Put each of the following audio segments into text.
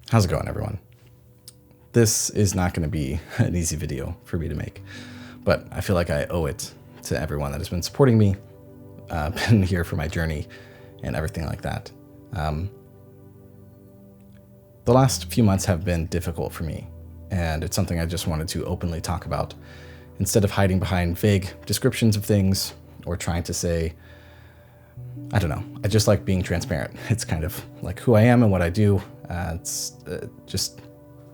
How's it going, everyone? This is not going to be an easy video for me to make, but I feel like I owe it to everyone that has been supporting me, been here for my journey and everything like that. The last few months have been difficult for me, and it's something I just wanted to openly talk about instead of hiding behind vague descriptions of things or trying to say, I don't know. I just like being transparent. It's kind of like who I am and what I do. It's just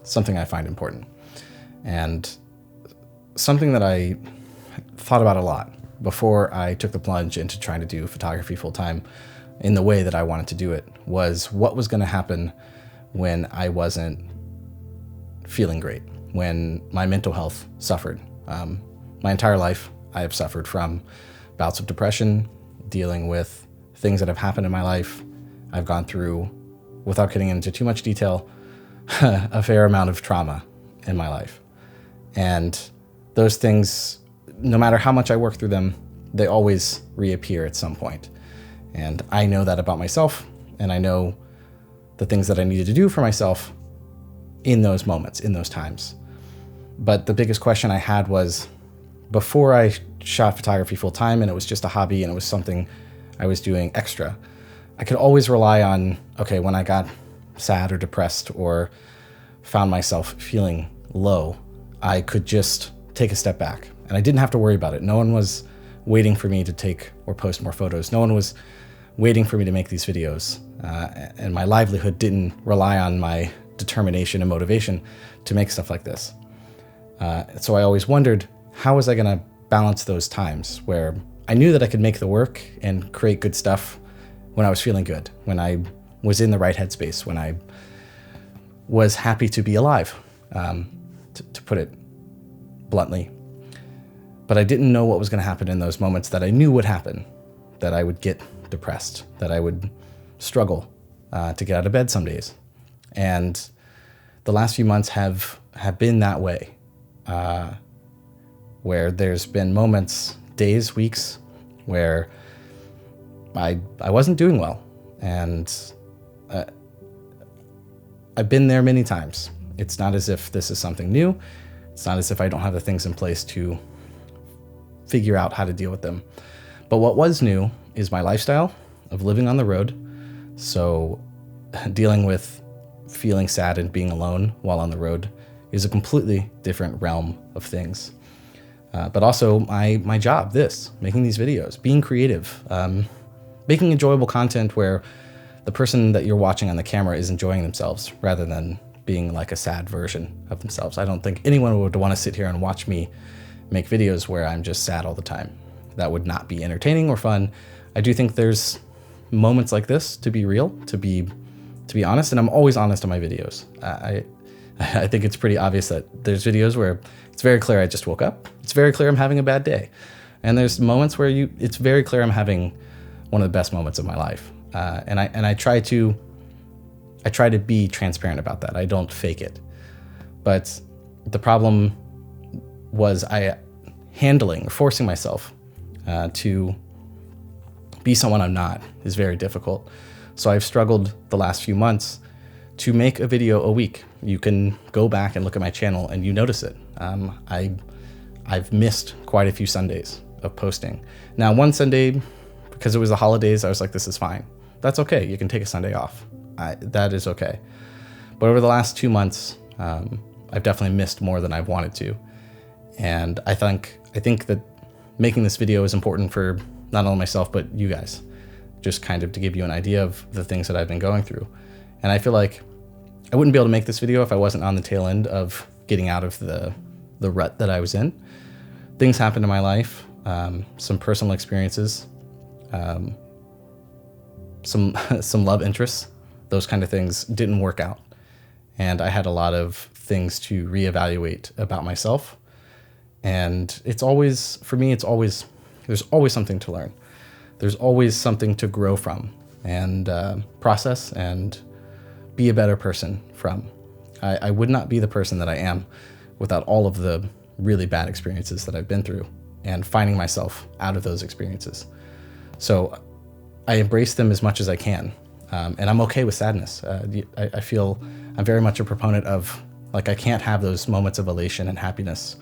something I find important. And something that I thought about a lot before I took the plunge into trying to do photography full time in the way that I wanted to do it was what was going to happen when I wasn't feeling great, when my mental health suffered. My entire life, I have suffered from bouts of depression, dealing with things that have happened in my life. I've gone through, without getting into too much detail, a fair amount of trauma in my life. And those things, no matter how much I work through them, they always reappear at some point. And I know that about myself, and I know the things that I needed to do for myself in those moments, in those times. But the biggest question I had was, before I shot photography full time and it was just a hobby and it was something I was doing extra, I could always rely on, okay, when I got sad or depressed or found myself feeling low, I could just take a step back and I didn't have to worry about it. No one was waiting for me to take or post more photos. No one was waiting for me to make these videos. And my livelihood didn't rely on my determination and motivation to make stuff like this. So I always wondered, how was I going to balance those times where I knew that I could make the work and create good stuff when I was feeling good, when I was in the right headspace, when I was happy to be alive, to put it bluntly. But I didn't know what was going to happen in those moments that I knew would happen, that I would get depressed, that I would struggle to get out of bed some days. And the last few months have been that way, where there's been moments, days, weeks, where I wasn't doing well. And I've been there many times. It's not as if this is something new. It's not as if I don't have the things in place to figure out how to deal with them. But what was new is my lifestyle of living on the road. So dealing with feeling sad and being alone while on the road is a completely different realm of things. But also my job, making these videos, being creative, making enjoyable content where the person that you're watching on the camera is enjoying themselves rather than being like a sad version of themselves. I don't think anyone would want to sit here and watch me make videos where I'm just sad all the time. That would not be entertaining or fun. I do think there's moments like this to be real, to be honest, and I'm always honest on my videos. I think it's pretty obvious that there's videos where it's very clear I just woke up. It's very clear I'm having a bad day. And there's moments where it's very clear I'm having one of the best moments of my life. And I try to be transparent about that. I don't fake it. But the problem was forcing myself to be someone I'm not is very difficult. So I've struggled the last few months to make a video a week. You can go back and look at my channel and you notice it. I've missed quite a few Sundays of posting. Now, one Sunday, because it was the holidays, I was like, this is fine. That's okay. You can take a Sunday off. That is okay. But over the last 2 months, I've definitely missed more than I've wanted to. And I think that making this video is important for not only myself, but you guys, just kind of to give you an idea of the things that I've been going through. And I feel like I wouldn't be able to make this video if I wasn't on the tail end of getting out of the rut that I was in. Things happened in my life, some personal experiences, some love interests, those kind of things didn't work out. And I had a lot of things to reevaluate about myself. And it's always, for me, there's always something to learn. There's always something to grow from and process and be a better person from. I would not be the person that I am without all of the really bad experiences that I've been through and finding myself out of those experiences. So I embrace them as much as I can. And I'm okay with sadness. I feel I'm very much a proponent of, like, I can't have those moments of elation and happiness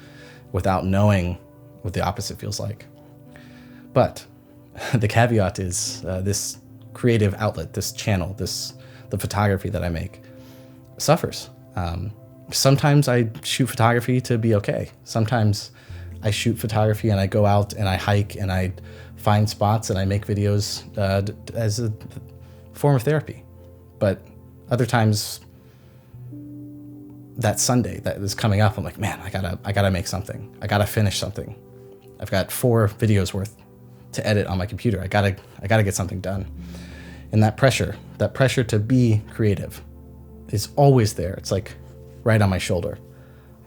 without knowing what the opposite feels like. But the caveat is this creative outlet, this channel, the photography that I make suffers. Sometimes I shoot photography to be okay. Sometimes I shoot photography and I go out and I hike and I find spots and I make videos as a form of therapy. But other times, that Sunday that is coming up, I'm like, man, I gotta make something. I gotta finish something. I've got 4 videos worth to edit on my computer. I gotta get something done. And that pressure to be creative is always there. It's like right on my shoulder.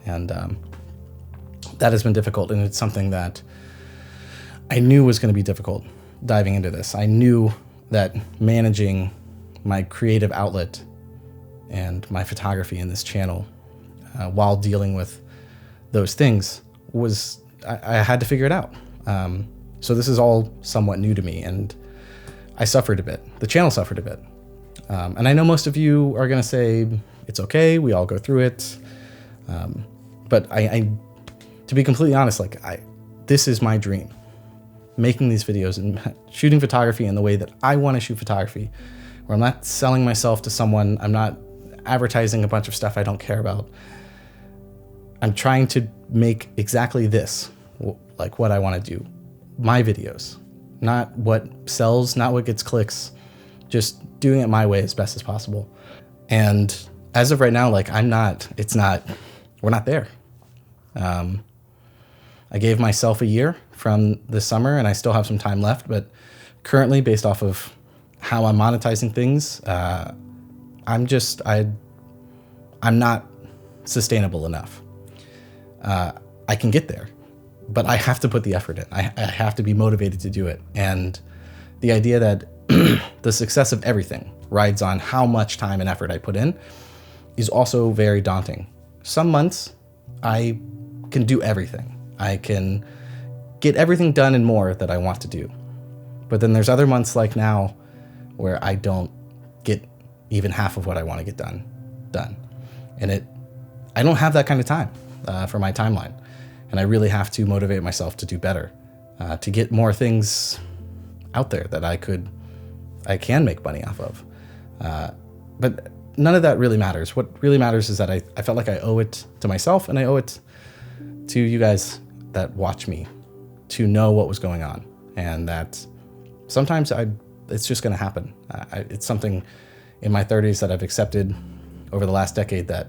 And that has been difficult. And it's something that I knew was going to be difficult diving into this. I knew that managing my creative outlet and my photography in this channel while dealing with those things was, I had to figure it out. So this is all somewhat new to me, and I suffered a bit. The channel suffered a bit. And I know most of you are going to say, it's okay, we all go through it. But I to be completely honest, like, this is my dream. Making these videos and shooting photography in the way that I want to shoot photography, where I'm not selling myself to someone, I'm not advertising a bunch of stuff I don't care about. I'm trying to make exactly this, like what I want to do. My videos, not what sells, not what gets clicks, just doing it my way as best as possible. And as of right now, like, we're not there. I gave myself a year from this summer and I still have some time left, but currently, based off of how I'm monetizing things, I'm not sustainable enough. I can get there, but I have to put the effort in. I have to be motivated to do it. And the idea that the success of everything rides on how much time and effort I put in is also very daunting. Some months I can do everything. I can get everything done and more that I want to do. But then there's other months like now where I don't get even half of what I want to get done. And I don't have that kind of time for my timeline. And I really have to motivate myself to do better, to get more things out there that I can make money off of. But none of that really matters. What really matters is that I felt like I owe it to myself and I owe it to you guys that watch me to know what was going on, and that sometimes it's just going to happen. It's something in my 30s that I've accepted over the last decade, that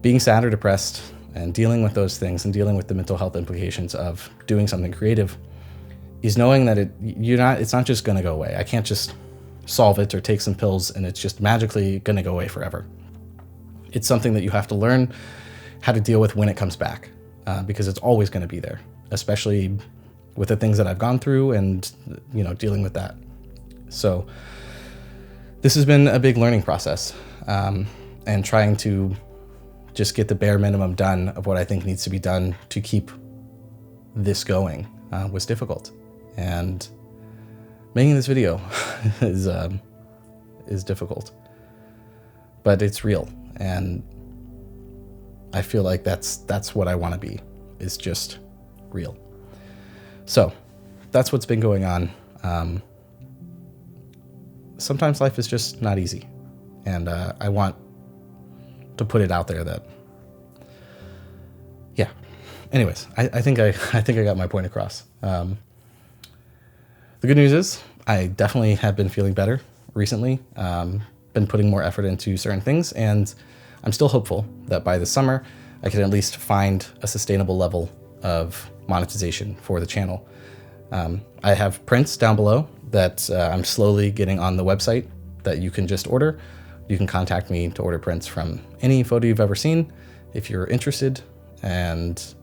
being sad or depressed and dealing with those things and dealing with the mental health implications of doing something creative is knowing that it's not just going to go away. I can't just solve it or take some pills and it's just magically going to go away forever. It's something that you have to learn how to deal with when it comes back, because it's always going to be there, especially with the things that I've gone through and, dealing with that. So this has been a big learning process, and trying to just get the bare minimum done of what I think needs to be done to keep this going was difficult. And making this video is difficult, but it's real. And I feel like that's what I want to be, is just real. So that's what's been going on. Sometimes life is just not easy. And I want to put it out there that, yeah. Anyways, I think I got my point across. The good news is I definitely have been feeling better recently. Been putting more effort into certain things, and I'm still hopeful that by the summer I can at least find a sustainable level of monetization for the channel. I have prints down below that I'm slowly getting on the website that you can just order. You can contact me to order prints from any photo you've ever seen if you're interested, and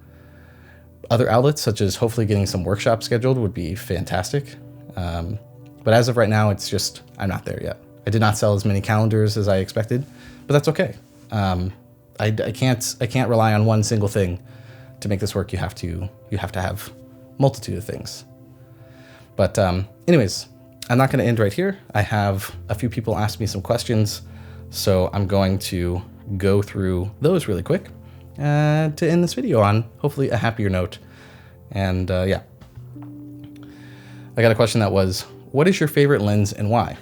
other outlets such as hopefully getting some workshops scheduled would be fantastic. But as of right now, it's just, I'm not there yet. I did not sell as many calendars as I expected, but that's okay. I can't rely on one single thing to make this work. You have to have multitude of things. But anyways, I'm not going to end right here. I have a few people ask me some questions, So I'm going to go through those really quick to end this video on hopefully a happier note. And yeah, I got a question that was, what is your favorite lens and why?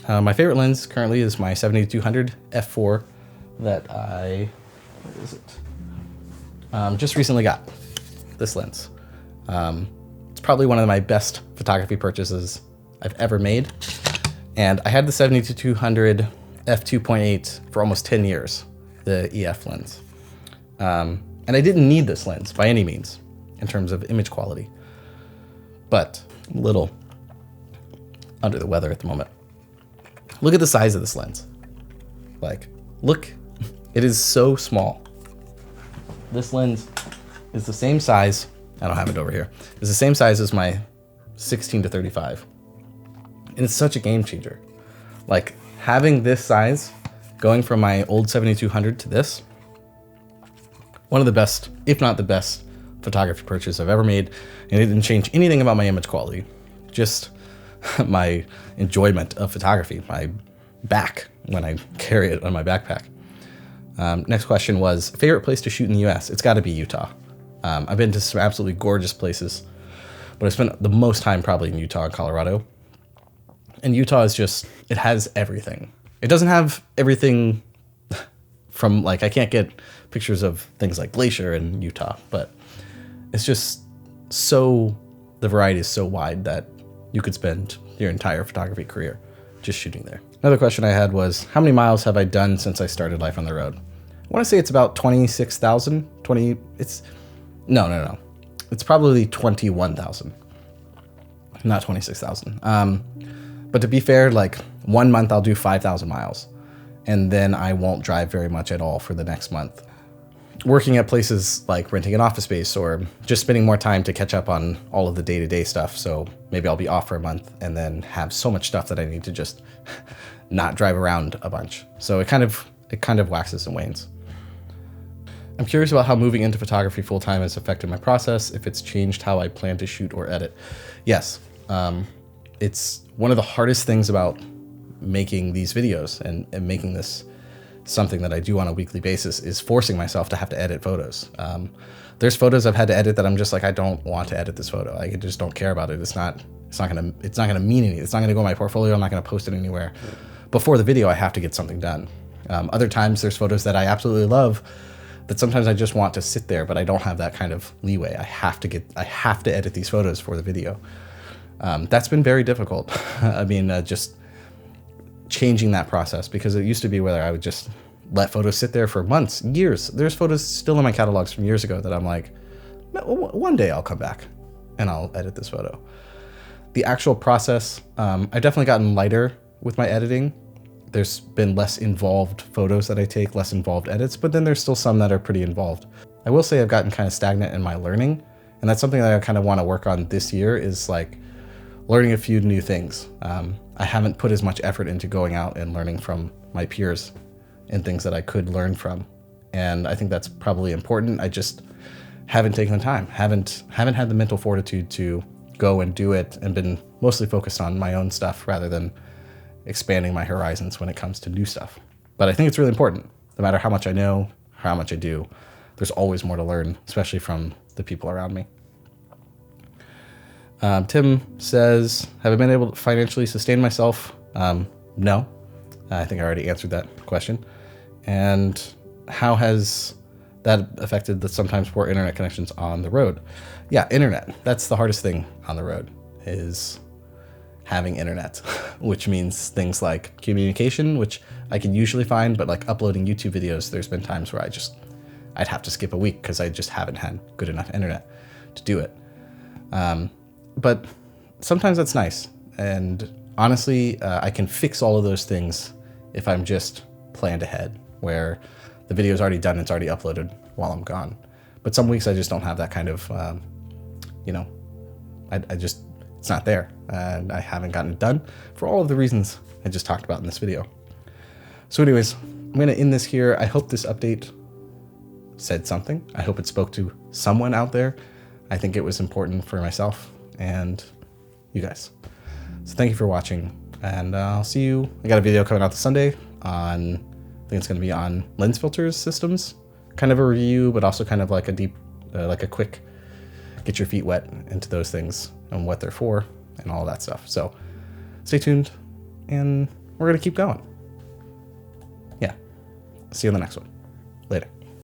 My favorite lens currently is my 7200 f4 that where is it? Just recently got this lens. It's probably one of my best photography purchases I've ever made. And I had the 7200 f2.8 for almost 10 years, the EF lens. And I didn't need this lens by any means in terms of image quality, but I'm a little under the weather at the moment. Look at the size of this lens. Like, look, it is so small. This lens is the same size. I don't have it over here. It's the same size as my 16 to 35. And it's such a game changer. Like, having this size, going from my old 7200 to this, one of the best, if not the best, photography purchase I've ever made. And it didn't change anything about my image quality. Just my enjoyment of photography, my back when I carry it on my backpack. Next question was, favorite place to shoot in the US? It's got to be Utah. I've been to some absolutely gorgeous places, but I spent the most time probably in Utah and Colorado. And Utah is just, it has everything. It doesn't have everything from, like, I can't get pictures of things like Glacier in Utah, but it's just so, the variety is so wide that you could spend your entire photography career just shooting there. Another question I had was, how many miles have I done since I started life on the road? I want to say it's about 26,000, no. It's probably 21,000, not 26,000. But to be fair, like 1 month I'll do 5,000 miles and then I won't drive very much at all for the next month. Working at places like renting an office space or just spending more time to catch up on all of the day-to-day stuff. So maybe I'll be off for a month and then have so much stuff that I need to just not drive around a bunch. So it kind of waxes and wanes. I'm curious about how moving into photography full-time has affected my process, if it's changed how I plan to shoot or edit. Yes, it's one of the hardest things about making these videos and making this something that I do on a weekly basis is forcing myself to have to edit photos. There's photos I've had to edit that I'm just like, I don't want to edit this photo. I just don't care about it. It's not gonna mean anything. It's not gonna go in my portfolio. I'm not gonna post it anywhere. Before the video, I have to get something done. Other times there's photos that I absolutely love that sometimes I just want to sit there, but I don't have that kind of leeway. I have to edit these photos for the video. That's been very difficult. I mean, just changing that process, because it used to be where I would just let photos sit there for months, years. There's photos still in my catalogs from years ago that I'm like, one day I'll come back and I'll edit this photo. The actual process, I've definitely gotten lighter with my editing. There's been less involved photos that I take, less involved edits, but then there's still some that are pretty involved. I will say I've gotten kind of stagnant in my learning, and that's something that I kind of want to work on this year, is like learning a few new things. I haven't put as much effort into going out and learning from my peers and things that I could learn from. And I think that's probably important. I just haven't taken the time, haven't had the mental fortitude to go and do it, and been mostly focused on my own stuff rather than expanding my horizons when it comes to new stuff. But I think it's really important. No matter how much I know, how much I do, there's always more to learn, especially from the people around me. Tim says, have I been able to financially sustain myself? No. I think I already answered that question. And how has that affected the sometimes poor internet connections on the road? Yeah, internet. That's the hardest thing on the road, is having internet, which means things like communication, which I can usually find, but like uploading YouTube videos, there's been times where I'd have to skip a week because I just haven't had good enough internet to do it. But sometimes that's nice. And honestly, I can fix all of those things if I'm just planned ahead, where the video is already done, it's already uploaded while I'm gone. But some weeks I just don't have that kind of, it's not there, and I haven't gotten it done for all of the reasons I just talked about in this video. So anyways, I'm gonna end this here. I hope this update said something. I hope it spoke to someone out there. I think it was important for myself and you guys. So thank you for watching, and I'll see you. I got a video coming out this Sunday on I think it's going to be on lens filters systems, kind of a review, but also kind of like a deep, like a quick get your feet wet into those things and what they're for and all that stuff. So stay tuned and we're going to keep going. Yeah. See you in the next one. Later.